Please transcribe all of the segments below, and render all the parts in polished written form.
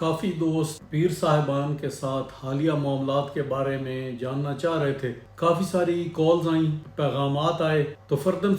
کافی دوست پیر صاحبان کے ساتھ حالیہ معاملات کے بارے میں جاننا چاہ رہے تھے۔ کافی ساری کالز آئیں، پیغامات آئے، تو فرداً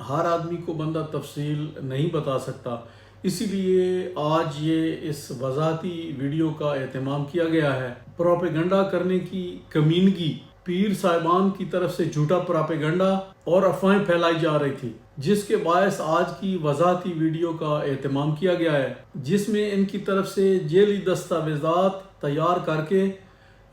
ہر آدمی کو بندہ تفصیل نہیں بتا سکتا، اسی لیے آج یہ اس وضاحتی ویڈیو کا اہتمام کیا گیا ہے۔ پروپیگنڈا کرنے کی کمینگی، پیر صاحبان کی طرف سے جھوٹا پروپیگنڈا اور افواہیں پھیلائی جا رہی تھی، جس کے باعث آج کی وضاحتی ویڈیو کا اہتمام کیا گیا ہے، جس میں ان کی طرف سے ذیلی دستاویزات تیار کر کے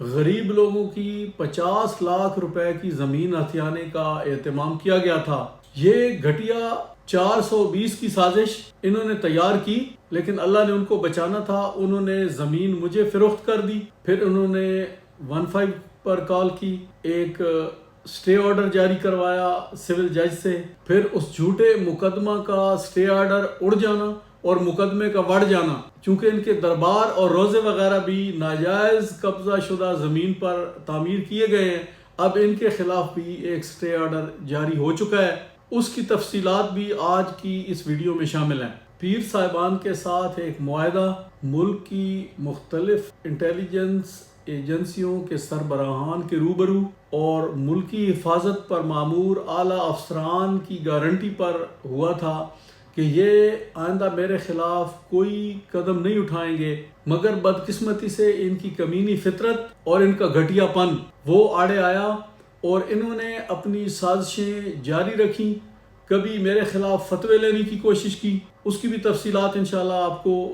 غریب لوگوں کی 50 لاکھ روپے کی زمین ہتھیانے کا اہتمام کیا گیا تھا۔ یہ گھٹیا 420 کی سازش انہوں نے تیار کی، لیکن اللہ نے ان کو بچانا تھا۔ انہوں نے زمین مجھے فروخت کر دی، پھر انہوں نے 15 پر کال کی، ایک سٹے آرڈر جاری کروایا سول جج سے، پھر اس جھوٹے مقدمہ کا سٹے آرڈر اڑ جانا اور مقدمے کا بڑھ جانا، چونکہ ان کے دربار اور روزے وغیرہ بھی ناجائز قبضہ شدہ زمین پر تعمیر کیے گئے ہیں۔ اب ان کے خلاف بھی ایک سٹے آرڈر جاری ہو چکا ہے، اس کی تفصیلات بھی آج کی اس ویڈیو میں شامل ہیں۔ پیر صاحبان کے ساتھ ایک معاہدہ، ملک کی مختلف انٹیلیجنس ایجنسیوں کے سربراہان کے روبرو اور ملکی حفاظت پر مامور اعلیٰ افسران کی گارنٹی پر ہوا تھا کہ یہ آئندہ میرے خلاف کوئی قدم نہیں اٹھائیں گے، مگر بدقسمتی سے ان کی کمینی فطرت اور ان کا گھٹیا پن وہ آڑے آیا اور انہوں نے اپنی سازشیں جاری رکھیں۔ کبھی میرے خلاف فتوے لینے کی کوشش کی، اس کی بھی تفصیلات انشاءاللہ آپ کو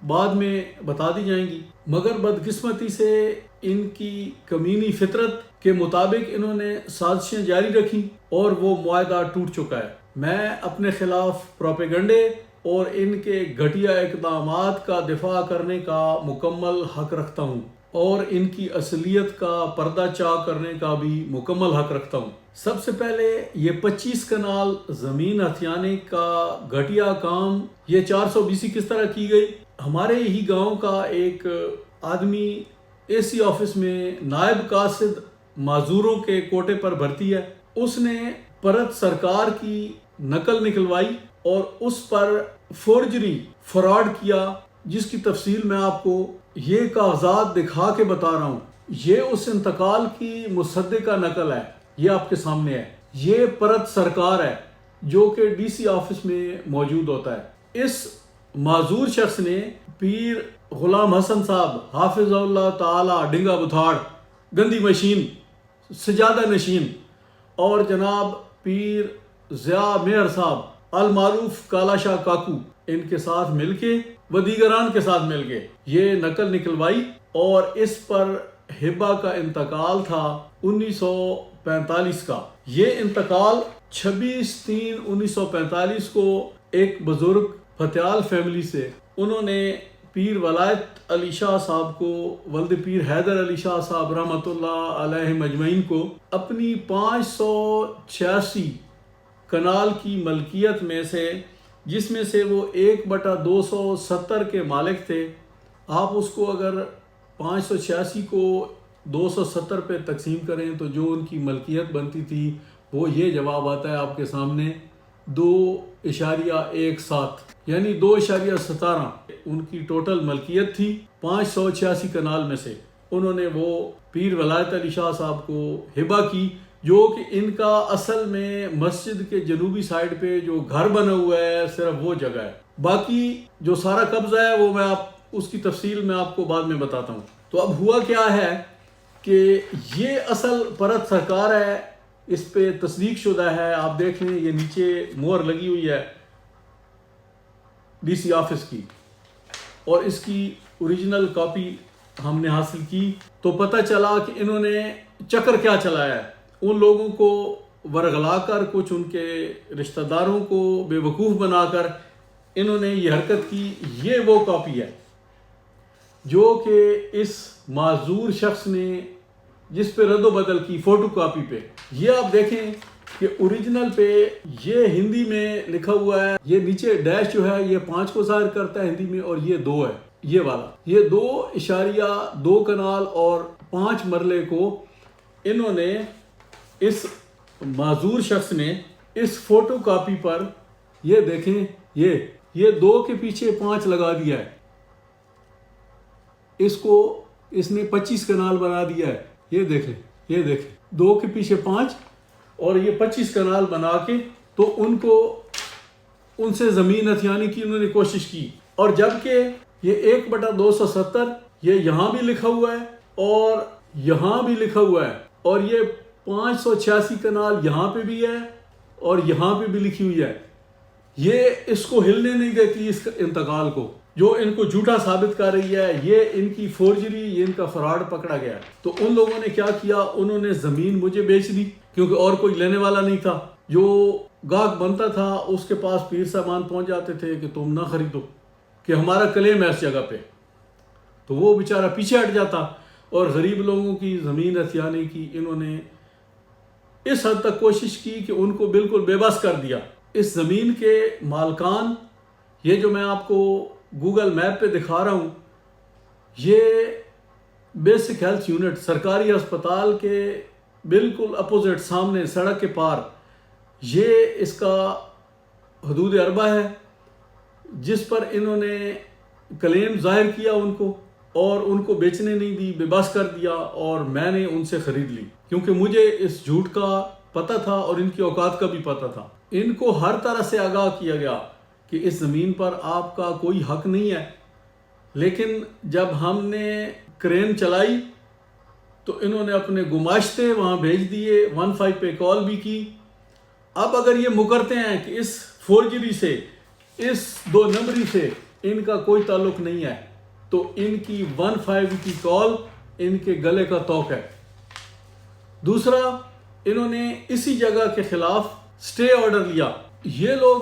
بعد میں بتا دی جائیں گی، مگر بدقسمتی سے ان کی کمینی فطرت کے مطابق انہوں نے سازشیں جاری رکھیں اور وہ معاہدہ ٹوٹ چکا ہے۔ میں اپنے خلاف پروپیگنڈے اور ان کے گھٹیا اقدامات کا دفاع کرنے کا مکمل حق رکھتا ہوں اور ان کی اصلیت کا پردہ چاک کرنے کا بھی مکمل حق رکھتا ہوں۔ سب سے پہلے یہ 25 کنال زمین ہتھیانے کا گھٹیا کام، یہ 420 کس طرح کی گئی؟ ہمارے ہی گاؤں کا ایک آدمی اے سی آفس میں نائب قاصد معذوروں کے کوٹے پر بھرتی ہے، اس نے پرت سرکار کی نقل نکلوائی اور اس پر فورجری فراڈ کیا، جس کی تفصیل میں آپ کو یہ کاغذات دکھا کے بتا رہا ہوں۔ یہ اس انتقال کی مصدقہ نقل ہے، یہ آپ کے سامنے ہے۔ یہ پرت سرکار ہے جو کہ ڈی سی آفس میں موجود ہوتا ہے۔ اس معذور شخص نے پیر غلام حسن صاحب حافظ اللہ تعالی ڈنگا بتھاڑ، گندی مشین، سجادہ نشین، اور جناب پیر ضیاء مہر صاحب المعروف کالا شاہ کاکو، ان کے ساتھ مل کے و دیگران کے ساتھ مل کے یہ نقل نکلوائی اور اس پر ہبہ کا انتقال تھا 1945 کا۔ یہ انتقال 26/3/1945 کو ایک بزرگ فتیال فیملی سے، انہوں نے پیر ولایت علی شاہ صاحب کو، ولد پیر حیدر علی شاہ صاحب رحمۃ اللہ علیہ مجمعین کو اپنی 586 کنال کی ملکیت میں سے، جس میں سے وہ 1/270 کے مالک تھے۔ آپ اس کو اگر 586 کو 270 پہ تقسیم کریں تو جو ان کی ملکیت بنتی تھی وہ یہ جواب آتا ہے آپ کے سامنے، 2.17، یعنی 2.17 ان کی ٹوٹل ملکیت تھی 586 کنال میں سے۔ انہوں نے وہ پیر ولایت علی شاہ صاحب کو ہبہ کی، جو کہ ان کا اصل میں مسجد کے جنوبی سائڈ پہ جو گھر بنا ہوا ہے صرف وہ جگہ ہے، باقی جو سارا قبضہ ہے وہ میں اس کی تفصیل میں آپ کو بعد میں بتاتا ہوں۔ تو اب ہوا کیا ہے کہ یہ اصل پرت سرکار ہے، اس پہ تصدیق شدہ ہے، آپ دیکھ لیں یہ نیچے مہر لگی ہوئی ہے ڈی سی آفس کی، اور اس کی اوریجنل کاپی ہم نے حاصل کی تو پتہ چلا کہ انہوں نے چکر کیا چلایا ہے، ان لوگوں کو ورغلا کر، کچھ ان کے رشتہ داروں کو بے وقوف بنا کر انہوں نے یہ حرکت کی۔ یہ وہ کاپی ہے جو کہ اس معذور شخص نے، جس پہ رد و بدل کی فوٹو کاپی پہ، یہ آپ دیکھیں کہ اوریجنل پہ یہ ہندی میں لکھا ہوا ہے، یہ نیچے ڈیش جو ہے یہ 5 کو ظاہر کرتا ہے ہندی میں، اور یہ 2 ہے، یہ والا، یہ 2.2 کنال اور 5 مرلے کو انہوں نے، اس معذور شخص نے اس فوٹو کاپی پر، یہ دیکھیں، یہ 2 کے پیچھے 5 لگا دیا ہے، اس نے 25 کنال بنا دیا ہے. یہ دیکھیں 2 کے پیچھے 5 اور یہ 25 کنال بنا کے تو ان سے زمین ہتھیانے کی انہوں نے کوشش کی. اور جبکہ یہ 1/270 یہ یہاں بھی لکھا ہوا ہے اور یہاں بھی لکھا ہوا ہے اور یہ 586 کنال یہاں پہ بھی ہے اور یہاں پہ بھی لکھی ہوئی ہے. یہ اس کو ہلنے نہیں دیتی اس انتقال کو، جو ان کو جھوٹا ثابت کر رہی ہے. یہ ان کی فورجری، یہ ان کا فراڈ پکڑا گیا. تو ان لوگوں نے کیا کیا، انہوں نے زمین مجھے بیچ دی کیونکہ اور کوئی لینے والا نہیں تھا. جو گاہک بنتا تھا اس کے پاس پیر صاحبان پہنچ جاتے تھے کہ تم نہ خریدو کہ ہمارا کلیم ہے اس جگہ پہ، تو وہ بیچارہ پیچھے ہٹ جاتا. اور غریب لوگوں کی زمین ہتھیانے کی انہوں نے اس حد تک کوشش کی کہ ان کو بالکل بے بس کر دیا. اس زمین کے مالکان، یہ جو میں آپ کو گوگل میپ پہ دکھا رہا ہوں، یہ بیسک ہیلتھ یونٹ سرکاری ہسپتال کے بالکل اپوزٹ سامنے سڑک کے پار، یہ اس کا حدود اربہ ہے جس پر انہوں نے کلیم ظاہر کیا ان کو، اور ان کو بیچنے نہیں دی، بے بس کر دیا. اور میں نے ان سے خرید لی کیونکہ مجھے اس جھوٹ کا پتہ تھا اور ان کی اوقات کا بھی پتہ تھا. ان کو ہر طرح سے آگاہ کیا گیا کہ اس زمین پر آپ کا کوئی حق نہیں ہے. لیکن جب ہم نے کرین چلائی تو انہوں نے اپنے گماشتے وہاں بھیج دیے، 15 پہ کال بھی کی. اب اگر یہ مکرتے ہیں کہ اس فورجری سے، اس 2 نمبری سے ان کا کوئی تعلق نہیں ہے، تو ان کی 15 کی کال ان کے گلے کا توق ہے. دوسرا، انہوں نے اسی جگہ کے خلاف سٹے آرڈر لیا. یہ لوگ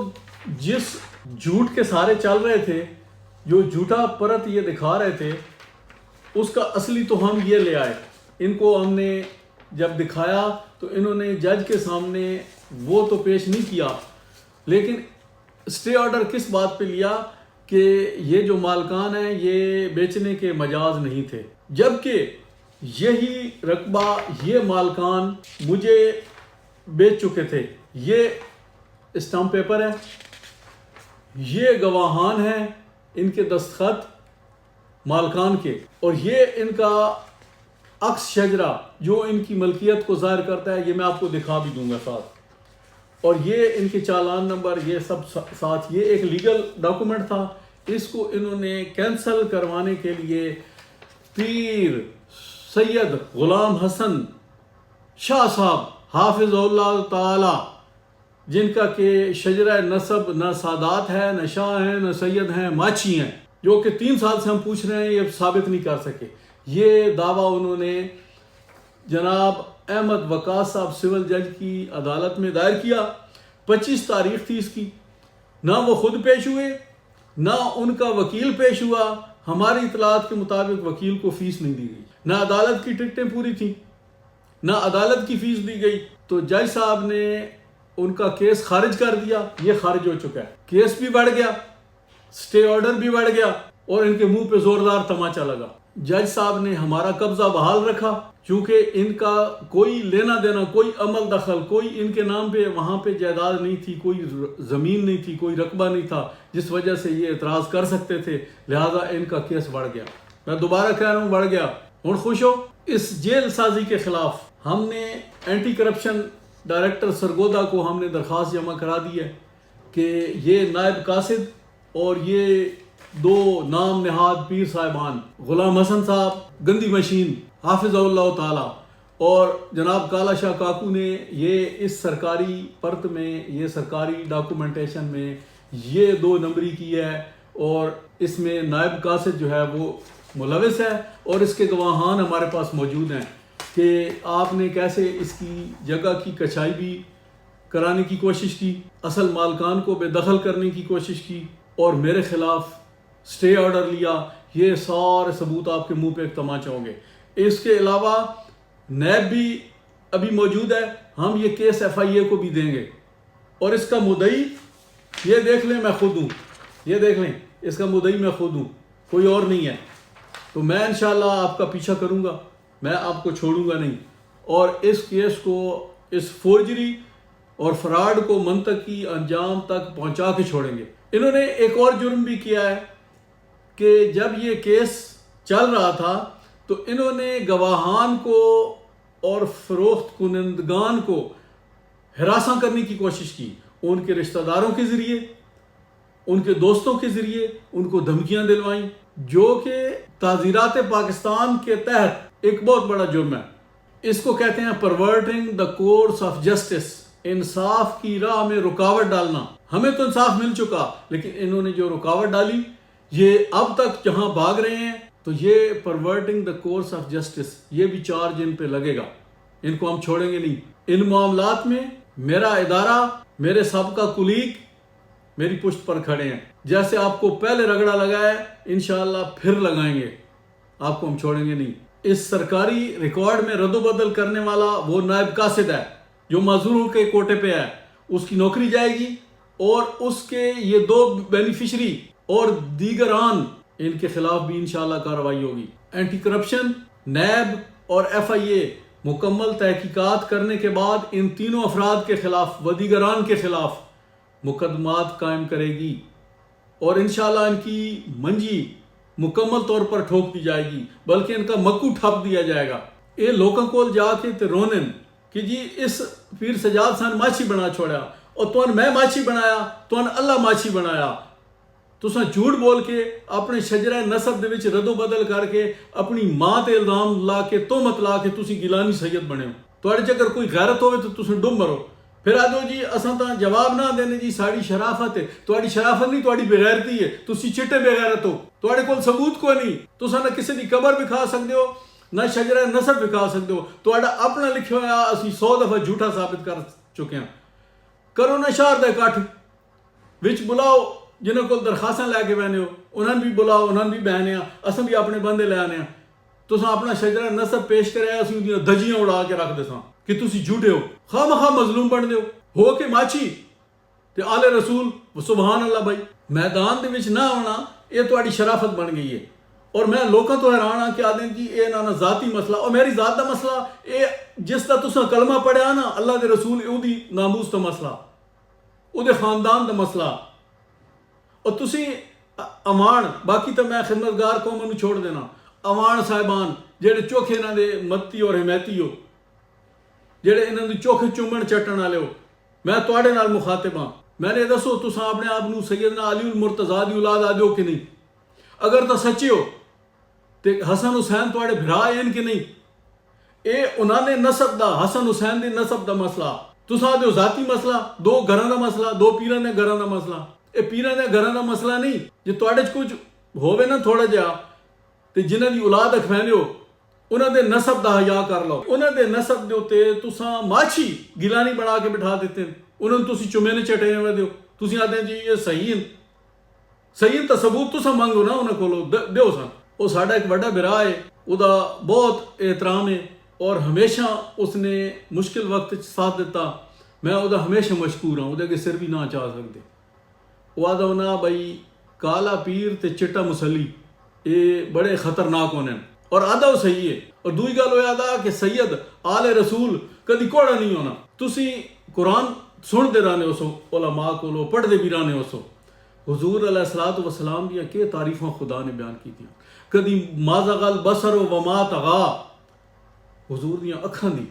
جس جھوٹ کے سارے چل رہے تھے، جو جھوٹا پرت یہ دکھا رہے تھے، اس کا اصلی تو ہم یہ لے آئے. ان کو ہم نے جب دکھایا تو انہوں نے جج کے سامنے وہ تو پیش نہیں کیا، لیکن سٹے آرڈر کس بات پہ لیا کہ یہ جو مالکان ہیں یہ بیچنے کے مجاز نہیں تھے، جبکہ یہی رقبہ یہ مالکان مجھے بیچ چکے تھے. یہ اسٹامپ پیپر ہے، یہ گواہان ہیں ان کے دستخط مالکان کے، اور یہ ان کا عکس شجرہ جو ان کی ملکیت کو ظاہر کرتا ہے، یہ میں آپ کو دکھا بھی دوں گا ساتھ. اور یہ ان کے چالان نمبر، یہ سب ساتھ. یہ ایک لیگل ڈاکومنٹ تھا. اس کو انہوں نے کینسل کروانے کے لیے پیر سید غلام حسن شاہ صاحب حافظ اللہ تعالی، جن کا کہ شجرہ نسب نہ سادات ہے، نہ شاہ ہیں، نہ سید ہیں، ماچھی ہیں، جو کہ 3 سال سے ہم پوچھ رہے ہیں، یہ ثابت نہیں کر سکے. یہ دعویٰ انہوں نے جناب احمد وقاص صاحب سول جج کی عدالت میں دائر کیا. 25 تاریخ تھی اس کی. نہ وہ خود پیش ہوئے، نہ ان کا وکیل پیش ہوا. ہماری اطلاعات کے مطابق وکیل کو فیس نہیں دی گئی، نہ عدالت کی ٹکٹیں پوری تھیں، نہ عدالت کی فیس دی گئی. تو جج صاحب نے ان کا کیس خارج کر دیا. یہ خارج ہو چکا ہے. کیس بھی بڑھ گیا، سٹے آرڈر بھی بڑھ گیا، اور ان کے منہ پہ زوردار تماچا لگا. جج صاحب نے ہمارا قبضہ بحال رکھا کیونکہ ان کا کوئی لینا دینا، کوئی عمل دخل، کوئی ان کے نام پہ وہاں پہ جائیداد نہیں تھی، کوئی زمین نہیں تھی، کوئی رقبہ نہیں تھا جس وجہ سے یہ اعتراض کر سکتے تھے. لہذا ان کا کیس بڑھ گیا. میں دوبارہ کہہ رہا ہوں بڑھ گیا. اور خوش ہو، اس جیل سازی کے خلاف ہم نے اینٹی کرپشن ڈائریکٹر سرگودا کو ہم نے درخواست جمع کرا دی ہے کہ یہ نائب قاصد اور یہ 2 نام نہاد پیر صاحبان، غلام حسن صاحب گندی مشین حافظ اللہ تعالی، اور جناب کالا شاہ کاکو نے یہ اس سرکاری پرت میں، یہ سرکاری ڈاکومنٹیشن میں یہ 2 نمبری کی ہے، اور اس میں نائب قاصد جو ہے وہ ملوث ہے، اور اس کے گواہان ہمارے پاس موجود ہیں کہ آپ نے کیسے اس کی جگہ کی کچائی بھی کرانے کی کوشش کی، اصل مالکان کو بے دخل کرنے کی کوشش کی، اور میرے خلاف سٹے آرڈر لیا. یہ سارے ثبوت آپ کے منہ پہ ایک تماچا ہوں گے. اس کے علاوہ نیب بھی ابھی موجود ہے. ہم یہ کیس FIA کو بھی دیں گے، اور اس کا مدعی یہ دیکھ لیں میں خود ہوں. یہ دیکھ لیں اس کا مدعی میں خود ہوں، کوئی اور نہیں ہے. تو میں انشاءاللہ آپ کا پیچھا کروں گا، میں آپ کو چھوڑوں گا نہیں، اور اس کیس کو، اس فورجری اور فراڈ کو منطقی انجام تک پہنچا کے چھوڑیں گے. انہوں نے ایک اور جرم بھی کیا ہے کہ جب یہ کیس چل رہا تھا تو انہوں نے گواہان کو اور فروخت کنندگان کو ہراساں کرنے کی کوشش کی، ان کے رشتہ داروں کے ذریعے، ان کے دوستوں کے ذریعے ان کو دھمکیاں دلوائیں، جو کہ تعزیرات پاکستان کے تحت ایک بہت بڑا جرم ہے۔ اس کو کہتے ہیں پرورٹنگ دا کورس آف جسٹس، انصاف کی راہ میں رکاوٹ ڈالنا۔ ہمیں تو انصاف مل چکا، لیکن انہوں نے جو رکاوٹ ڈالی، یہ اب تک جہاں بھاگ رہے ہیں، تو یہ پرورٹنگ دا کورس آف جسٹس، یہ بھی چارج ان پہ لگے گا، ان کو ہم چھوڑیں گے نہیں۔ ان معاملات میں میرا ادارہ، میرے سابقہ کلیگ میری پشت پر کھڑے ہیں، جیسے آپ کو پہلے رگڑا لگایا ہے انشاءاللہ پھر لگائیں گے، آپ کو ہم چھوڑیں گے نہیں۔ اس سرکاری ریکارڈ میں رد و بدل کرنے والا وہ نائب قاصد ہے جو معذور کے کوٹے پہ ہے، اس کی نوکری جائے گی، اور اس کے یہ 2 بینیفیشری اور دیگران، ان کے خلاف بھی انشاءاللہ کارروائی ہوگی۔ اینٹی کرپشن، نیب اور FIA مکمل تحقیقات کرنے کے بعد ان تینوں افراد کے خلاف و دیگران کے خلاف مقدمات قائم کرے گی، اور انشاءاللہ ان کی منجی مکمل طور پر ٹھوک دی جائے گی، بلکہ ان کا مکو ٹھپ دیا جائے گا۔ یہ لوگوں کو جا کے تے رونن کہ جی اس پیر سجاد سان ماچھی بنا چھوڑیا، اور تون میں ماچھی بنایا، تون اللہ ماچھی بنایا۔ تساں جھوٹ بول کے اپنے شجرہ نسب دے وچ رد و بدل کر کے اپنی ماں تے الزام لا کے تہمت لا کے تسی گیلانی سید بنے ہو۔ تواڈے چ اگر کوئی غیرت ہوے تو تساں ڈب مرو، پھر آ جاؤ جی اساں تاں جواب نہ دینے جی ساڑی شرافت ہے۔ تواڈی شرافت نہیں، تواڈی بے غیرتی ہے، تسی چٹے بے غیرت ہو، تواڈے کول ثبوت کوئی نہیں، تساں نہ کسی دی قبر وکھا سکدے ہو، نہ شجرہ نسب وکھا سکدے ہو، تواڈا اپنا لکھیا ہوا اسی 100 دفعہ جھوٹا ثابت کر چکے ہیں۔ کرو نہ شہر دے اکٹھ وچ بلاؤ جنہوں کو درخواستاں لے کے بہنے ہو، انہاں بھی بلاؤ، انہاں بھی بہنے ہیں، اساں بھی اپنے بندے لے آنے ہیں۔ تساں اپنا شجرہ نسب پیش کرے، اسی اودیاں دجیاں اڑا کے رکھ دساں کہ تسی جھوٹے ہو، خواہ مخواہ مظلوم بن دیو ہو کے ماچھی تے آل رسول سبحان اللہ۔ بھائی میدان دے وچ نہ ہونا یہ تواڈی شرافت بن گئی ہے، اور میں لوکاں تو حیران ہاں کہ آدھے جی اے نہ ذاتی مسئلہ، اور میری ذات دا مسئلہ، اے جس دا تساں کلمہ پڑھیا نا اللہ دے رسول، اودی ناموس دا مسئلہ، او دے خاندان دا مسئلہ، اور تسی امان باقی تو میں خدمتگار قوموں چھوڑ دینا، امان صاحبان جڑے چوکھے انہاں دے متی اور حمایتی ہو، جڑے انہاں دی چوکھے چومن چٹن والے ہو، میں تواڈے نال مخاطب ہاں۔ میں نے دسو تساں اپنے آپ نو سیدنا علی المرتضیٰ دی اولاد آدھو کہ نہیں؟ اگر تو سچے ہو تے حسن حسین تواڈے بھرا ہیں کہ نہیں؟ اے انہاں نے نسب دا، حسن حسین دی نسب دا مسئلہ، تساں آدھو ذاتی مسئلہ، 2 گھراں دا مسئلہ، 2 پیراں دے گھراں دا مسئلہ۔ اے پیراں دے گھراں دا مسئلہ نہیں، جے تواڈے چ کچھ ہووے نا تھوڑا جہا تے جنہاں دی اولاد اکھویندے ہو انہاں دے نسب دا حیا کر لو۔ انہاں دے نسب دے اوتے تساں ماچھی گیلانی بنا کے بٹھا دیتے ہیں، انہاں نوں تسی چومے نے چٹے ہوئے دیو، تسی آدھے جی یہ صحیح ہیں، صحیح ہیں، ثبوت تساں مانگو نا انہاں کولو دیو سن۔ وہ ساڈا ایک بڑا بھرا ہے، او دا بہت احترام ہے، اور ہمیشہ اس نے مشکل وقت ساتھ دیتا، میں او دا ہمیشہ مشکور ہوں، او دے اگے سر بھی نہ چاہ سکتے۔ وہ آدھا ہونا بھائی کالا پیر تے چٹا مسلی یہ بڑے خطرناک ہونے، اور آدھا وہ صحیح ہے۔ اور دوئی گل ہویا آدھا کہ سید آل رسول کدی کوڑا نہیں ہونا۔ تسی قرآن سن دے رانے ہو سو، علماء کو لو پڑھ دے بھی رانے ہو سو، حضور علیہ الصلوۃ والسلام دیا کہ تعریفاں خدا نے بیان کی تھیں، کدی ما زغ البصر وما طغى، حضور دیا اکھاں دی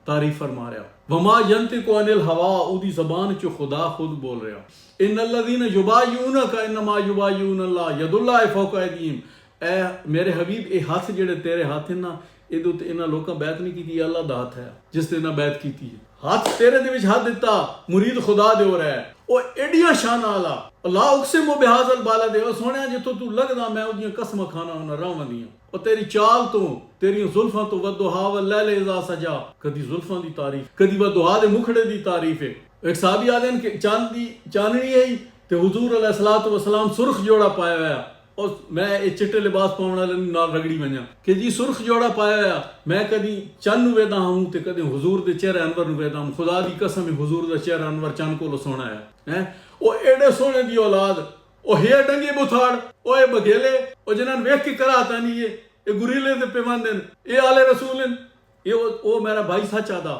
تعریف فرما رہا، وما ینطق عن الہوا، اودی زبان چو خدا خود بول رہا، ان الذین یبایعونک انما یبایعون اللہ ید اللہ فوق ایدیہم، اے میرے حبیب اے ہاتھ جڑے تیرے ہاتھ ہیں نا، یہ تو انہاں لوکاں بیعت نہیں کی، اللہ دا ہاتھ ہے جس نے انہاں بیعت کی ہے۔ ہاتھ تیرے دے وچ ہاتھ دیتا مرید خدا دے ہو رہا ہے، او ایڈیاں شان والا، اللہ اقسم بہذا البلد، او سونیا جتوں تو لگدا میں اودیاں قسماں کھانا ہونا راواں دیاں، اور تیری چال تو تیری زلفاں تو والضحیٰ واللیل اذا سجا، کدی زلفاں دی تعریف، کدی والضحیٰ دے مکھڑے دی تعریف ہے۔ ایک صحابی آدھے کہ چاند دی چاننی ہے تے حضور علیہ الصلوۃ والسلام سرخ جوڑا پایا ہوا، اور میں یہ چٹے لباس پاؤن والے نال رگڑی ونجا کہ جی سرخ جوڑا پایا ہوا، میں کدی چند نو ویدا ہوں تے کدی حضور دے چہرے انور نو ویدا ہوں، خدا دی قسم ہے حضور دا چہرہ انور چند کولو سونا ہے۔ او ایڈے سونے دی اولاد، او ہے ڈنگے بتھاڑ، او اے بگیلے، او جنہاں ویکھ کے کراہتا نہیں ہے، اے گریلے دے پیوندن، اے آل رسول ہیں، او میرا بھائی سچ آدا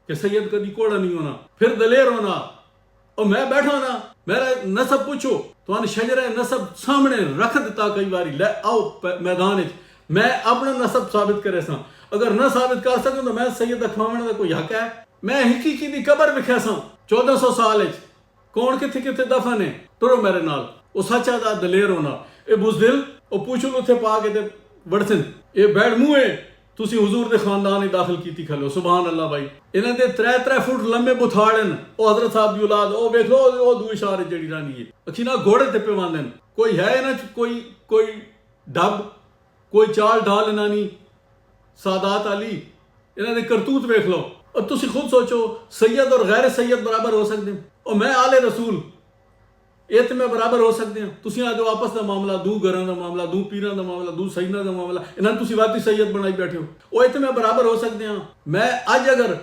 کہ سید کدی کوڑا نہیں ہونا، پھر دلیر ہونا، اور میں بیٹھا نا میرا نسب پوچھو تو شجرہ نسب سامنے رکھ دیتا کئی باری لے آؤ میدان میں اپنا نسب ثابت کرے سا اگر نہ ثابت کر سکوں تو میں سید اکھواونے دا کوئی حق ہے میں حقیقی دی قبر وکھیا سا 1400 سال کون کتھے کتھے دفن ہے ٹرو میرے نال وہ سچا دا دلیر ہونا اے بزدل او پوچھو اتنے پا کے وڑسن اے بیڑ منہ ہے تسی حضور دے خاندان ہی داخل کیتی کھلو سبحان اللہ بھائی انہاں دے 3 فٹ لمبے بتھاڑن او حضرت صاحب دی اولاد او ویکھ لو او دو اشارے جڑی رانی ہے اکھینا گھوڑے تے پیواندن کوئی ہے نا کوئی ڈب کوئی چال ڈال انہاں نی سادات علی انہاں دے کرتوت ویکھ لو اور تسی خود سوچو سید اور غیر سید برابر ہو سکتے ہیں اور میں آل رسول یہ تو میں برابر ہو سکتے ہیں تسی آج آپس دا معاملہ دو گھراں دا معاملہ دو پیراں دا معاملہ دو سیداں دا معاملہ انہاں تسی واقعی سید بنائی بیٹھے ہو وہ یہ تو میں برابر ہو سکتے ہیں میں اج اگر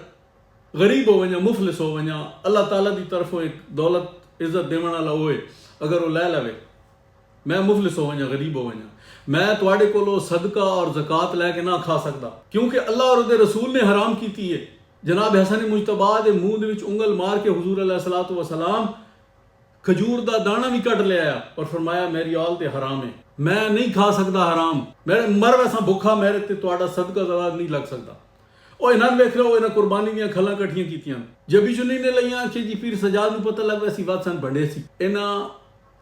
غریب ہو ونجا مفلس ہو ونجا اللہ تعالیٰ دی طرفوں ایک دولت عزت دیون والا ہوئے اگر وہ لے لوے میں مفلس ہو ونجا غریب ہو ونجا میں تواڈے کولو صدقہ اور زکوٰۃ لے کے نہ کھا سکتا کیونکہ اللہ اور دے رسول نے حرام کیتی ہے جناب حسن مجتبیٰ دے منہ دے وچ انگل مار کے حضور علیہ الصلوۃ والسلام کھجور دا دانا بھی کٹ لے آیا اور فرمایا میری اول تے حرام ہے میں نہیں کھا سکتا حرام میرے مر ویسا بھوکھا میرے تے تواڈا صدقہ زکوٰۃ نہیں لگ سکتا اور انہاں ویکھ لو انہاں قربانی دیاں کھلاں کٹھیاں کیتیاں جبی چنی نے لئیاں کہ جی پیر سجاد نوں پتہ لگ ویسی بات سن بنڈے سی انہاں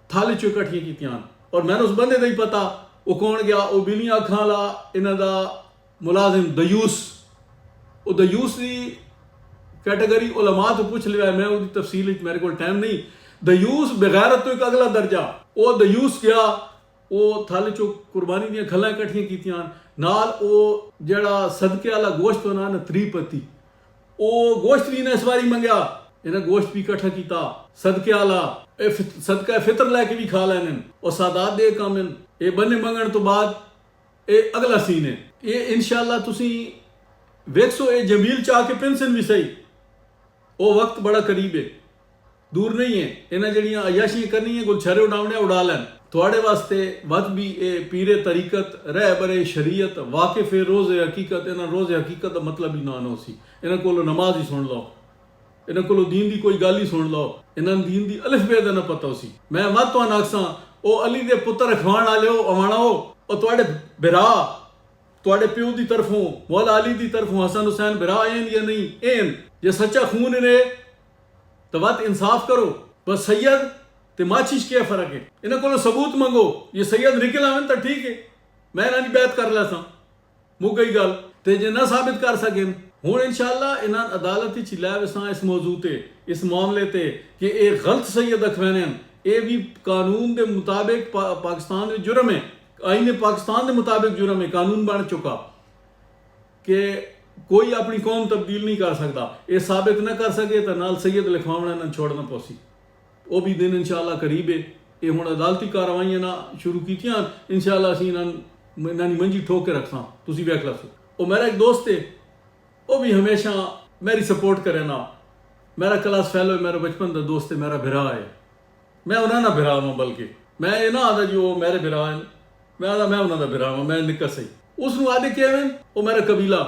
تھالی چوں کٹھیاں کیتیاں اور میں اس بندے دا ہی پتہ وہ کون گیا وہ بیلیاں اکھاں والا انہاں دا ملازم دیوس وہ دیوس دی کیٹیگری علماء تو پوچھ لیا میں وہ تفصیل میرے کو ٹائم نہیں دیوس بغیرت تو ایک اگلا درجہ وہ دیوس گیا وہ تھالے چو قربانی دیاں کھلاں کٹھیاں کیتیاں نال وہ جڑا صدقے والا گوشت ہونا نا 3 پتی وہ گوشت بھی نے اس باری منگیا انہیں گوشت بھی کٹھا کیتا صدقے والا صدقہ فطر لے کے بھی کھا لینے اور سادات دے کامن یہ بنے منگن تو بعد یہ اگلا سین ہے یہ انشاءاللہ تسی ویکسو یہ جمیل چاہ کے پنسن بھی صحیح وہ وقت بڑا قریب ہے دور نہیں ہے انہیں جڑیاں عیاشیاں کرنی ہیں گل چھرے اڑاونے اڑا لین تھوڑے واسطے وقت بھی اے پیر طریقت رہ برے شریعت واقف روز حقیقت انہیں روز حقیقت دا مطلب ہی نہ سی انہیں کولو نماز ہی سن لو انہیں کولو دین دی کوئی گل ہی سن لو انہیں دین دی الف بے دا نہ پتہ سی میں مت تو ناکساں او علی دے پتر اخوان آلے ہو امانا ہو اور تواڈے بھرا تواڈے پیو دی طرفوں مولا علی دی طرفوں حسن حسین بھرا این یا نہیں این یہ سچا خون نے تو بات انصاف کرو بس سید تے ماچیش کیا فرق ہے انہیں کو ثبوت منگو یہ سید نکل آویں تو ٹھیک ہے میں انہیں بیعت کر لے سا مک گئی گل تے جے نہ ثابت کر سکیں ہوں انشاءاللہ انہاں عدالت ہی لے وساں اس موضوع تے اس معاملے تے کہ اے غلط سید اکھوینے اے بھی قانون دے مطابق پاکستان میں جرم ہے آئین پاکستان دے مطابق جرم ہے قانون بن چکا کہ کوئی اپنی قوم تبدیل نہیں کر سکتا یہ ثابت نہ کر سکے تو نال سید لکھواونا نہ چھوڑنا پوسی وہ بھی دن انشاءاللہ قریب ہے یہ ہوں عدالتی کاروائیاں نہ شروع کیتیاں انشاءاللہ اسی انہاں نی منجی ٹھوک کے رکھساں تسی ویکھ لو وہ میرا ایک دوست ہے وہ بھی ہمیشہ میری سپورٹ کرے نا میرا کلاس فیلو ہے میرا بچپن دا دوست ہے میرا بھرا ہے میں انہاں نہ بھرا ہوں بلکہ میں یہ نہ آدھا جی وہ میرے بھرا ہیں میں آدھا میں انہاں دا بھرا ہوں میں نکا صحیح اس نو آدھے کہے ہیں وہ میرا قبیلہ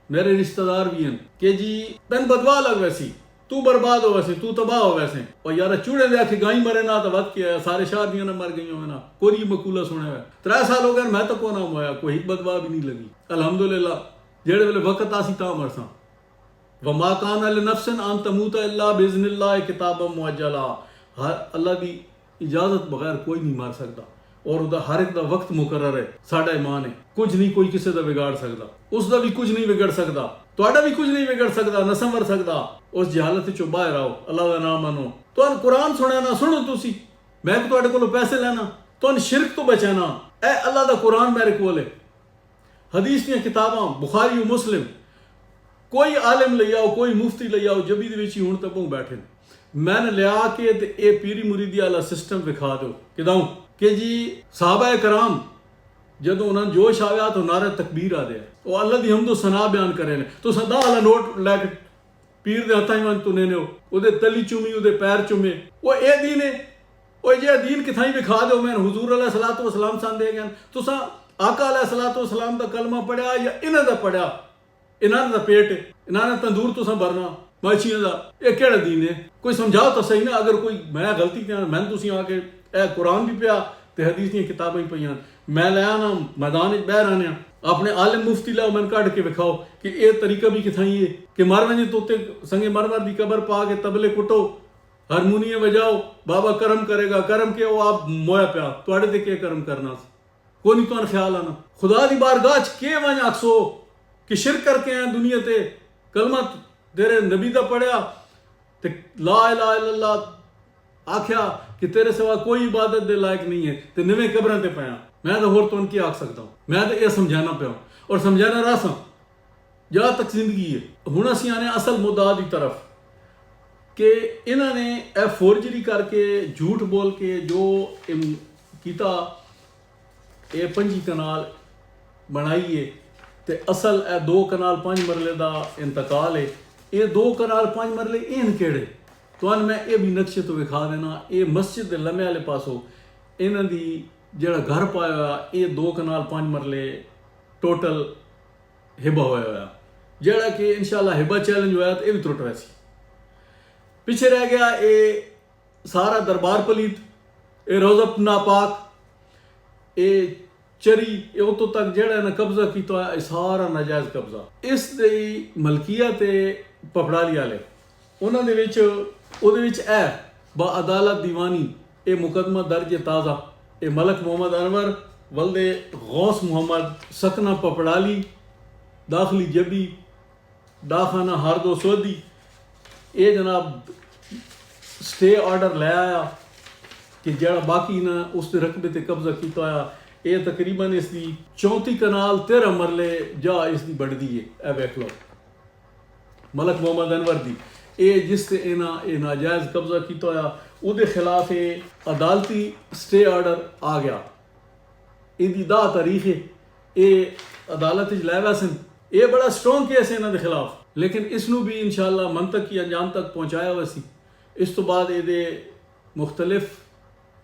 میرے رشتہ دار بھی ہیں کہ جی تن بدوا لگ ویسی تو برباد ہو ویسے تو تباہ ہو ویسے اور یارا چوڑے دے آکھے گائیں مرے نا تو وقت کیا ہے سارے شادیاں نہ مر گئی ہوں نا کوئی مقولہ سنے ہوئے 3 سال ہو گئے میں تو کو نہ ہویا کوئی بدوا بھی نہیں لگی الحمدللہ جیڑے ویلے وقت آسی تا مرساں وما کان لنفس ان تموت الا باذن اللہ کتابا مؤجلا اللہ دی اجازت بغیر کوئی نہیں مار سکتا اور دا ہر ایک دا وقت مقرر ہے ساڈا ایمان ہے کچھ نہیں کوئی کسی دا بگاڑ سکتا اس دا بھی کچھ نہیں بگڑ سکتا تواڈا بھی کچھ نہیں بگڑ سکتا نہ سنور سکتا اس جہالت چوں باہر آؤ اللہ دا نام منو تہاں قرآن سنیا نہ سنو تسی میں تواڈے کولوں پیسے لینا تہاں شرک تو بچانا اے اللہ دا قرآن میرے کول ہے حدیث دیاں کتاباں بخاری و مسلم کوئی عالم لے آؤ کوئی مفتی لے آؤ جبی دے وچ ہن تک بیٹھے میں نے لیا کے تے اے پیری مریدی والا سسٹم دکھا دو کداؤں کہ جی صحابہ کرام جدوں انہاں جوش آیا تو نعرہ تکبیر آ دے وہ اللہ دی حمد و ثنا بیان کرے نے تو سدا والا نوٹ لے کے پیر دے ہتھاں وچ تو نے او دے تلی چومی او دے پیر چومے وہ اے دین ہے او جے دین کتھائیں دکھا دو میں حضور علیہ الصلوۃ والسلام سان دے گئے تساں آقا علیہ الصلوۃ والسلام دا کلمہ پڑھیا یا انہاں دا پڑھیا انہاں دا پیٹ انہاں دا تندور تساں بھرنا ماشیاں دا یہ کہڑا دین ہے؟ کوئی سمجھاؤ تو صحیح نا. اگر کوئی میں غلطی کیا میں تسی آ کے اے قرآن بھی پیا تے حدیث دیا کتابیں پہ میں لے آنا میدان بہ رہنے اپنے عالم مفتی لاؤ میں کٹ کے وکھاؤ کہ یہ طریقہ بھی کتھائی ہے کہ مر ونجے توتے سنگے مرمر دی قبر پا کے تبلے کٹو ہارمونیم بجاؤ بابا کرم کرے گا. کرم کے وہ آپ مویا پیا تواڈے تے کیا کرم کرنا کوئی نہیں تو خیال آنا. خدا دی بارگاہ چ کے ون آکسو کہ شرک کر کے ہیں دنیا تے کلمہ تیرے نبی دا پڑھیا تے لا الہ الا اللہ آکھیا کہ تیرے سوا کوئی عبادت دے لائق نہیں ہے تے نویں قبراں تے پیاں. میں تو ہور تو ان کی آکھ سکتا ہوں. میں تو یہ سمجھانا پیا اور سمجھانا رہا سا جہاں تک زندگی ہے. ہن اسی آنے اصل مدعا دی طرف کہ انہوں نے اے فورجری کر کے جھوٹ بول کے جو کیتا اے 5 کنال بنائی ہے تے اصل اے 2 کنال 5 مرلے دا انتقال ہے. اے 2 کنال 5 مرلے این کیڑے تو میں یہ بھی نقشے تو وکھا دینا. اے مسجد دے لمحے والے پاسوں انہاں دی جڑا گھر پایا ہوا یہ 2 کنال 5 مرلے ٹوٹل ہبا ہوا ہوا جڑا کہ انشاءاللہ ہبا چیلنج ہوا تو یہ بھی ترٹ ویسی. پیچھے رہ گیا اے سارا دربار پلیت اے روضہ ناپاک اے چری اے اتوں تک جڑا ہے نا قبضہ کیتا ہے سارا ناجائز قبضہ. اس دی ملکیت پپڑالی والے انہاں دے وچ اے با عدالت دیوانی اے مقدمہ درج تازہ اے ملک محمد انور ولد غوث محمد سکنہ پپڑالی داخلی جبی ڈاخانہ ہاردو سودی اے جناب سٹے آرڈر لے آیا کہ جڑا باقی نہ اس دے رقبے تے قبضہ کیتا آیا. اے تقریباً اس دی 34 کنال 13 مرلے جا اس دی بڑھ دی ہے. اے ویکھ لو ملک محمد انور دی اے جس تے اے ناجائز قبضہ کیتا آیا او دے خلاف اے عدالتی سٹے آرڈر آ گیا. اے دی 10 تاریخ ہے اے عدالت وچ لے ویسن اے بڑا سٹرونگ کیس ہے انہاں دے خلاف لیکن اس نو بھی انشاءاللہ منطقی انجام تک پہنچایا ہوا سی. اس تو بعد اے دے مختلف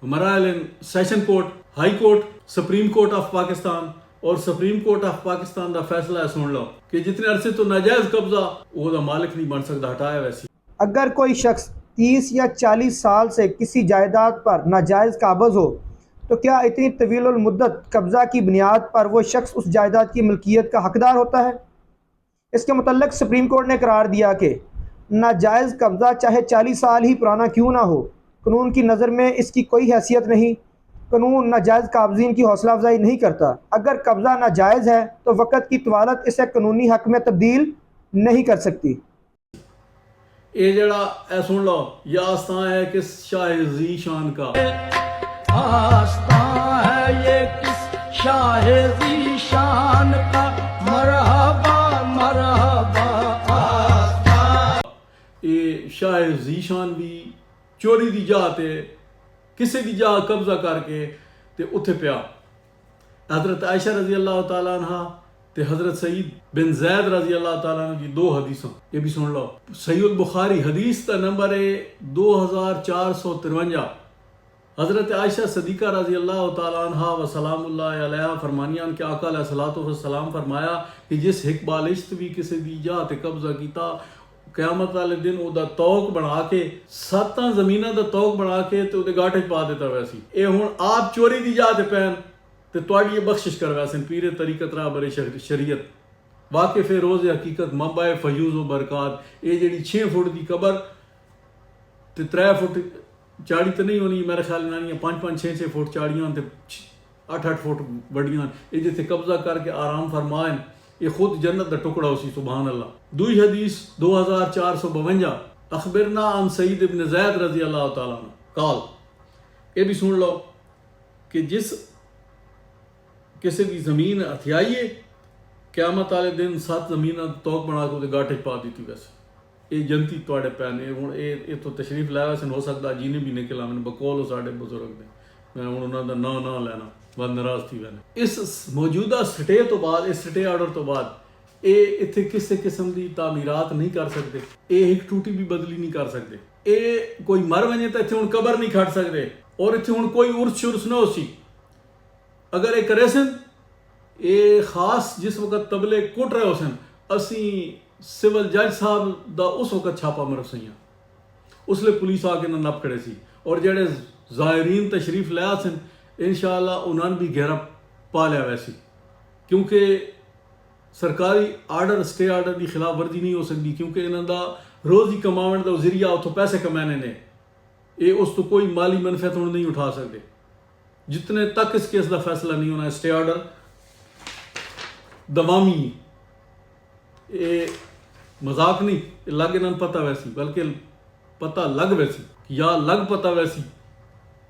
مراحل session court high court supreme court of Pakistan اور سپریم کورٹ آف پاکستان دا فیصلہ ہے سن لو کہ جتنے عرصے تو ناجائز قبضہ وہ دا مالک نہیں بن سکتا ہٹایا ویسی. اگر کوئی شخص 30 یا 40 سال سے کسی جائیداد پر ناجائز قابض ہو تو کیا اتنی طویل المدت قبضہ کی بنیاد پر وہ شخص اس جائیداد کی ملکیت کا حقدار ہوتا ہے؟ اس کے متعلق سپریم کورٹ نے قرار دیا کہ ناجائز قبضہ چاہے 40 سال ہی پرانا کیوں نہ ہو قانون کی نظر میں اس کی کوئی حیثیت نہیں. قانون ناجائز قابضین کی حوصلہ افزائی نہیں کرتا. اگر قبضہ ناجائز ہے تو وقت کی طوالت اسے قانونی حق میں تبدیل نہیں کر سکتی. اے جڑا اے سن لو یہ آستان ہے کس شاہ ذی شان کا آستان ہے یہ کس شاہ ذی شان کا مرحبا مرحبا آستان. اے شاہ ذی شان بھی چوری دی جا تے کسی دی جا قبضہ کر کے تے اتھے پیا. حضرت عائشہ رضی اللہ تعالیٰ عنہ تے حضرت سعید بن زید رضی اللہ تعالیٰ عنہ کی 2 حدیثوں یہ بھی سن لو. صحیح البخاری حدیث کا نمبر ہے 2453. حضرت عائشہ صدیقہ رضی اللہ تعالیٰ عنہ و سلام اللہ علیہ فرمانیان کے آقا علیہ الصلوۃ والسلام فرمایا کہ جس حق بالشت بھی کسی دی جا تے قبضہ کیتا قیامت والے دن او دا توق بنا کے 7 زمیناں دا توق بنا کے تے او دے گاٹے پا دیتا ویسی. اے ہن آپ چوری دی جا تے پین تے تواڈی یہ بخشش کر ویسن پیر طریقت راہ بر شریعت واقف روز حقیقت منبع فیوز و برکات. اے جڑی 6 فٹ دی قبر تے 3 فٹ چاڑی تے نہیں ہونی میرے خیال نال 5-5 6-6 فٹ چاڑیاں تے 8-8 فٹ بڑیاں اے جتے قبضہ کر کے آرام فرمائیں یہ خود جنت دا ٹکڑا اسی سبحان اللہ. دوئی حدیث 2452 اخبرنا عن سعید ابن زید رضی اللہ تعالیٰ عنہ قال. یہ بھی سن لو کہ جس کسی بھی زمین ہتھیائیے قیامت والے دن 7 زمین توق بنا کے گاٹے پا دیتی ویسے یہ جنتی تواڈے پینے. ہوں یہ تو تشریف لایا ویسے ہو سکتا جینے بھی نکلا میں بقول ساڈے بزرگ نے میں ہوں انہوں کا نہ لینا بد ناراض تھی وینے. اس موجودہ سٹے تو بعد اس سٹے آرڈر تو بعد اے اتنے کسی قسم کی تعمیرات نہیں کر سکتے. اے ایک ٹوٹی بھی بدلی نہیں کر سکتے. اے کوئی مر ونجے تو اتنے ہوں قبر نہیں کھٹ سکتے اور اتنے ہوں کوئی عرس شرس نہ ہو سی. اگر یہ کرے سن اے خاص جس وقت تبلے کٹ رہے ہو سن اسی ਸਿਵਲ ਜੱਜ ਸਾਹਿਬ ਦਾ ਉਸ ਵਕਤ ਛਾਪਾ ਮਾਰ ਸਈਆਂ ਉਸਲੇ ਪੁਲਿਸ ਆ ਕੇ ਨੱਪ ਖੜੇ ਸੀ ਔਰ ਜਿਹੜੇ ਜ਼ਾਇਰੀਨ ਤਸ਼ਰੀਫ ਲਿਆ ਸਨ ਇਨਸ਼ਾਅੱਲਾ ਉਹਨਾਂ ਨੂੰ ਵੀ ਘੇਰਾ ਪਾ ਲਿਆ ਵੈਸੀ ਕਿਉਂਕਿ ਸਰਕਾਰੀ ਆਰਡਰ ਸਟੇ ਆਰਡਰ ਦੀ ਖਿਲਾਫ ਵਰਜੀ ਨਹੀਂ ਹੋ ਸਕਦੀ ਕਿਉਂਕਿ ਇਹਨਾਂ ਦਾ ਰੋਜ਼ੀ ਕਮਾਉਣ ਦਾ ਜ਼ਰੀਆ ਉੱਥੋਂ ਪੈਸੇ ਕਮਾਣੇ ਨੇ ਇਹ ਉਸ ਤੋਂ ਕੋਈ ਮਾਲੀ ਮਨਫਿਅਤ ਹੁਣ ਨਹੀਂ ਉਠਾ ਸਕਦੇ ਜਿਤਨੇ ਤੱਕ ਇਸ ਕੇਸ ਦਾ ਫੈਸਲਾ ਨਹੀਂ ਹੋਣਾ ਸਟੇ ਆਰਡਰ ਦਵਾਮੀ ਇਹ ਮਜ਼ਾਕ ਨਹੀਂ ਇਹ ਲੱਗ ਇਹਨਾਂ ਨੂੰ ਪਤਾ ਵੈਸੀ ਬਲਕਿ ਪਤਾ ਲੱਗ ਵੈਸੀ ਜਾਂ ਲੱਗ ਪਤਾ ਵੈਸੀ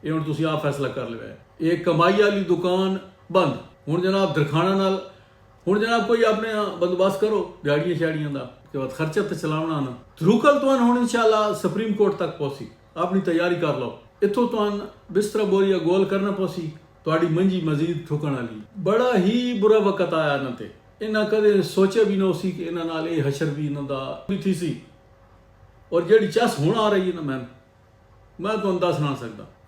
ਇਹ ਹੁਣ ਤੁਸੀਂ ਆਪ ਫੈਸਲਾ ਕਰ ਲਿਆ ਇਹ ਕਮਾਈ ਵਾਲੀ ਦੁਕਾਨ ਬੰਦ ਹੁਣ ਜਨਾਬ ਦਰਖਾਣਾ ਨਾਲ ਹੁਣ ਜਨਾਬ ਕੋਈ ਆਪਣੇ ਬੰਦੋਬਸਤ ਕਰੋ ਦਿਹਾੜੀਆਂ ਸ਼ਾੜੀਆਂ ਦਾ ਕਿ ਬਾਅਦ ਖਰਚਾ ਤੇ ਚਲਾਉਣਾ ਨਾ ਧਰੂਕਲ ਤੁਹਾਨੂੰ ਹੁਣ ਇਨਸ਼ਾਅੱਲਾ ਸੁਪਰੀਮ ਕੋਰਟ ਤੱਕ ਪਹੁੰਚੀ ਆਪਣੀ ਤਿਆਰੀ ਕਰ ਲਓ ਇੱਥੋਂ ਤੁਹਾਨੂੰ ਬਿਸਤਰਾ ਬੋਰੀਆ ਗੋਲ ਕਰਨਾ ਪਹੁੰਚੀ ਤੁਹਾਡੀ ਮੰਜੀ ਮਜ਼ੀਦ ਠੁਕਣ ਵਾਲੀ ਬੜਾ ਹੀ ਬੁਰਾ ਵਕਤ ਆਇਆ ਇਹਨਾਂ ਤੇ ਇਹਨਾਂ ਕਦੇ ਸੋਚਿਆ ਵੀ ਨਾ ਸੀ ਕਿ ਇਹਨਾਂ ਨਾਲ ਇਹ ਹਸ਼ਰ ਵੀ ਇਹਨਾਂ ਦਾ ਵੀ ਥੀ ਸੀ ਔਰ ਜਿਹੜੀ ਚਸ ਹੁਣ ਆ ਰਹੀ ਹੈ ਨਾ ਮੈਂ ਤੁਹਾਨੂੰ ਦੱਸ ਨਾ ਸਕਦਾ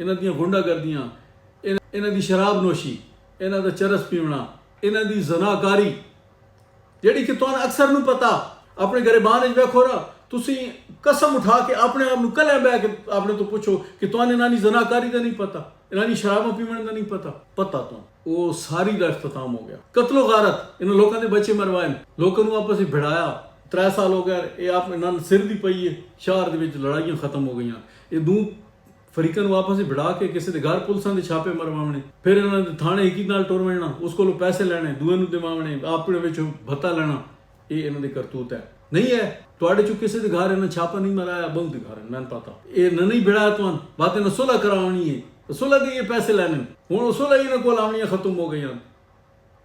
ਇਹਨਾਂ ਦੀਆਂ ਗੁੰਡਾਗਰਦੀਆਂ ਇਹਨਾਂ ਦੀ ਸ਼ਰਾਬ ਨੋਸ਼ੀ ਇਹਨਾਂ ਦਾ ਚਰਸ ਪੀਵਣਾ ਇਹਨਾਂ ਦੀ ਜ਼ਨਾਕਾਰੀ ਜਿਹੜੀ ਕਿ ਤੁਹਾਨੂੰ ਅਕਸਰ ਨੂੰ ਪਤਾ ਆਪਣੇ ਗਰੀਬਾਨ ਵਿੱਚ ਵੇਖੋ ਨਾ ਤੁਸੀਂ ਕਸਮ ਉਠਾ ਕੇ ਆਪਣੇ ਆਪ ਨੂੰ ਕੱਲੇ ਬਹਿ ਕੇ ਆਪਣੇ ਤੋਂ ਪੁੱਛੋ ਕਿ ਤੁਹਾਨੂੰ ਇਹਨਾਂ ਦੀ ਜ਼ਨਾਕਾਰੀ ਦਾ ਨਹੀਂ ਪਤਾ ਇਹਨਾਂ ਦੀ ਸ਼ਰਾਬਾਂ ਪੀਵਣ ਦਾ ਨਹੀਂ ਪਤਾ ਤੁਹਾਨੂੰ ਉਹ ਸਾਰੀ ਦਾ ਇਖਤਤਾਮ ਹੋ ਗਿਆ ਕਤਲੋ ਗਾਰਤ ਇਹਨਾਂ ਲੋਕਾਂ ਦੇ ਬੱਚੇ ਮਰਵਾਏ ਲੋਕਾਂ ਨੂੰ ਆਪਸ ਵਿੱਚ ਭਿੜਾਇਆ 3 ਸਾਲ ਹੋ ਗਏ ਇਹ ਆਪ ਇਹਨਾਂ ਸਿਰ ਦੀ ਪਈ ਹੈ ਸ਼ਹਿਰ ਦੇ ਵਿੱਚ ਲੜਾਈਆਂ ਖਤਮ ਹੋ ਗਈਆਂ ਇਹ ਦੋ ਫਰੀਕਾਂ ਨੂੰ ਆਪਸ ਵਿੱਚ ਭਿੜਾ ਕੇ ਕਿਸੇ ਦੇ ਘਰ ਪੁਲਿਸਾਂ ਦੇ ਛਾਪੇ ਮਰਵਾਉਣੇ ਫਿਰ ਇਹਨਾਂ ਦੇ ਥਾਣੇ ਇੱਕ ਨਾਲ ਟੁਰ ਵੜਨਾ ਉਸ ਕੋਲੋਂ ਪੈਸੇ ਲੈਣੇ ਦੂਏ ਨੂੰ ਦਿਵਾਉਣੇ ਆਪਣੇ ਵਿੱਚ ਭੱਤਾ ਲੈਣਾ ਇਹ ਇਹਨਾਂ ਦੀ ਕਰਤੂਤ ਹੈ ਨਹੀਂ ਹੈ ਤੁਹਾਡੇ ਚੋਂ ਕਿਸੇ ਦੇ ਘਰ ਇਹਨਾਂ ਛਾਪਾ ਨਹੀਂ ਮਰਾਇਆ ਬਹੁਤ ਦੇ ਘਰ ਮੈਨੂੰ ਪਤਾ ਇਹ ਨਹੀਂ ਭਿੜਾਇਆ ਤੁਹਾਨੂੰ ਬਾਤ ਇਹਨਾਂ ਸੁਲਹ ਕਰਾਉਣੀ ਹੈ ਸੁਲਹ ਦੇ ਇਹ ਪੈਸੇ ਲੈਣੇ ਹੁਣ ਸੁਲਹ ਇਹਨਾਂ ਕੋਲ ਆਉਣੀਆਂ ਖਤਮ ਹੋ ਗਈਆਂ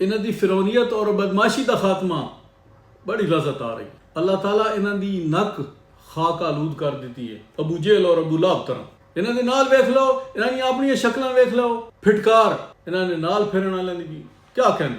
ਇਹਨਾਂ ਦੀ ਫਿਰੌਨੀਅਤ ਔਰ ਬਦਮਾਸ਼ੀ ਦਾ ਖਾਤਮਾ ਬੜੀ ਲਜ਼ਤ ਆ ਰਹੀ ਅੱਲਾਹ ਤਾਲਾ ਇਹਨਾਂ ਦੀ ਨੱਕ ਖਾਕ ਆਲੂਦ ਕਰ ਦਿੱਤੀ ਹੈ ਅਬੂ ਜਹਿਲ ਔਰ ਅਬੂ ਲਾਹਬ ਤਰ੍ਹਾਂ ਇਹਨਾਂ ਦੇ ਨਾਲ ਵੇਖ ਲਓ ਇਹਨਾਂ ਦੀਆਂ ਆਪਣੀਆਂ ਸ਼ਕਲਾਂ ਵੇਖ ਲਓ ਫਿਟਕਾਰ ਇਹਨਾਂ ਦੇ ਨਾਲ ਫਿਰਨ ਵਾਲਿਆਂ ਦੀ ਵੀ ਕੀ ਕਹਿੰਦੇ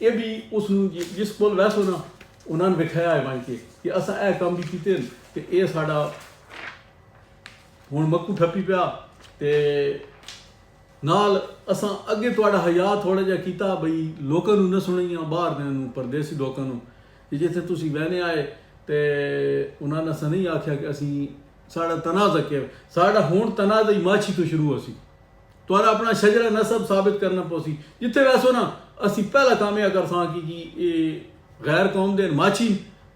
ਇਹ ਵੀ ਉਸ ਨੂੰ ਜਿਸ ਕੋਲ ਵੈਸੋ ਨਾ ਉਹਨਾਂ ਨੇ ਵਿਖਾਇਆ ਹੈ ਬਣ ਕੇ ਕਿ ਅਸਾਂ ਇਹ ਕੰਮ ਵੀ ਕੀਤੇ ਤੇ ਇਹ ਸਾਡਾ ਹੁਣ ਮੱਕੂ ਠੱਪੀ ਪਿਆ ਤੇ ਨਾਲ ਅਸਾਂ ਅੱਗੇ ਤੁਹਾਡਾ ਹਯਾ ਥੋੜਾ ਜਿਹਾ ਕੀਤਾ ਬਈ ਲੋਕਾਂ ਨੂੰ ਨਾ ਸੁਣਾਈਆਂ ਬਾਹਰ ਦੇ ਨੂੰ ਪਰਦੇਸੀ ਲੋਕਾਂ ਨੂੰ ਜਿੱਥੇ ਤੁਸੀਂ ਬਹਿਨੇ ਆਏ ਤੇ ਉਹਨਾਂ ਨੇ ਅਸਾਂ ਨਹੀਂ ਆਖਿਆ ਕਿ ਅਸੀਂ ਸਾਡਾ ਤਨਾਜ਼ਾ ਕਿ ਸਾਡਾ ਹੁਣ ਤਨਾਜ਼ਾ ਹੀ ਮਾਛੀ ਤੋਂ ਸ਼ੁਰੂ ਹੋ ਸੀ ਤੁਹਾਡਾ ਆਪਣਾ ਸ਼ਜਰਾ ਨਸਬ ਸਾਬਿਤ ਕਰਨਾ ਪੋਸੀ ਜਿੱਥੇ ਵੈਸੋ ਨਾ ਅਸੀਂ ਪਹਿਲਾ ਕੰਮ ਇਹ ਕਰ ਸਾਂ ਕਿ ਜੀ ਇਹ ਗੈਰ ਕੌਮ ਦੇ ਮਾਛੀ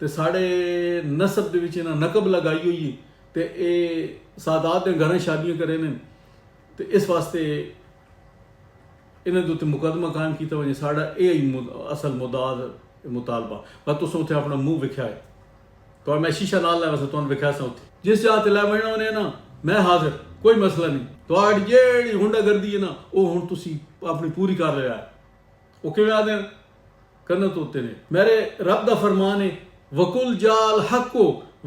ਤੇ ਸਾਡੇ ਨਸਬ ਦੇ ਵਿੱਚ ਇਹਨਾਂ ਨਕਬ ਲਗਾਈ ਹੋਈ ਹੈ ਤੇ ਇਹ ਸਾਦਾਤ ਦੇ ਘਰਾਂ ਸ਼ਾਦੀਆਂ ਕਰੇ ਨੇ ਤੇ ਇਸ ਵਾਸਤੇ ਇਹਨਾਂ ਦੇ ਉੱਤੇ ਮੁਕੱਦਮਾ ਕਾਇਮ ਕੀਤਾ ਵਜੇ ਸਾਡਾ ਇਹ ਅਸਲ ਮੁਦਾਦ ਮੁਤਾਲਬਾ ਬਸ ਤੁਸੀਂ ਉੱਥੇ ਆਪਣਾ ਮੂੰਹ ਵਿਖਿਆ ਹੈ ਤਾਂ ਮੈਂ ਸ਼ੀਸ਼ਾ ਨਾਲ ਲੈ ਵਸੇ ਤੁਹਾਨੂੰ ਵਿਖਿਆ ਸਾਂ ਉੱਥੇ ਜਿਸ ਜਗ੍ਹਾ ਤੇ ਲੈ ਵੜਨਾ ਉਹਨੇ ਨਾ ਮੈਂ ਹਾਜ਼ਰ ਕੋਈ ਮਸਲਾ ਨਹੀਂ ਤੁਹਾਡੀ ਜਿਹੜੀ ਗੁੰਡਾਗਰਦੀ ਹੈ ਨਾ ਉਹ ਹੁਣ ਤੁਸੀਂ ਆਪਣੀ ਪੂਰੀ ਕਰ ਲਿਆ ਉਹ ਕਿਵੇਂ ਆਦੇ ਕਰਨਾ ਤੋਂ ਉੱਤੇ ਨੇ ਮੇਰੇ ਰੱਬ ਦਾ ਫਰਮਾਨ ਹੈ ਵਕੁਲ ਜਾਲ ਹੱਕੋ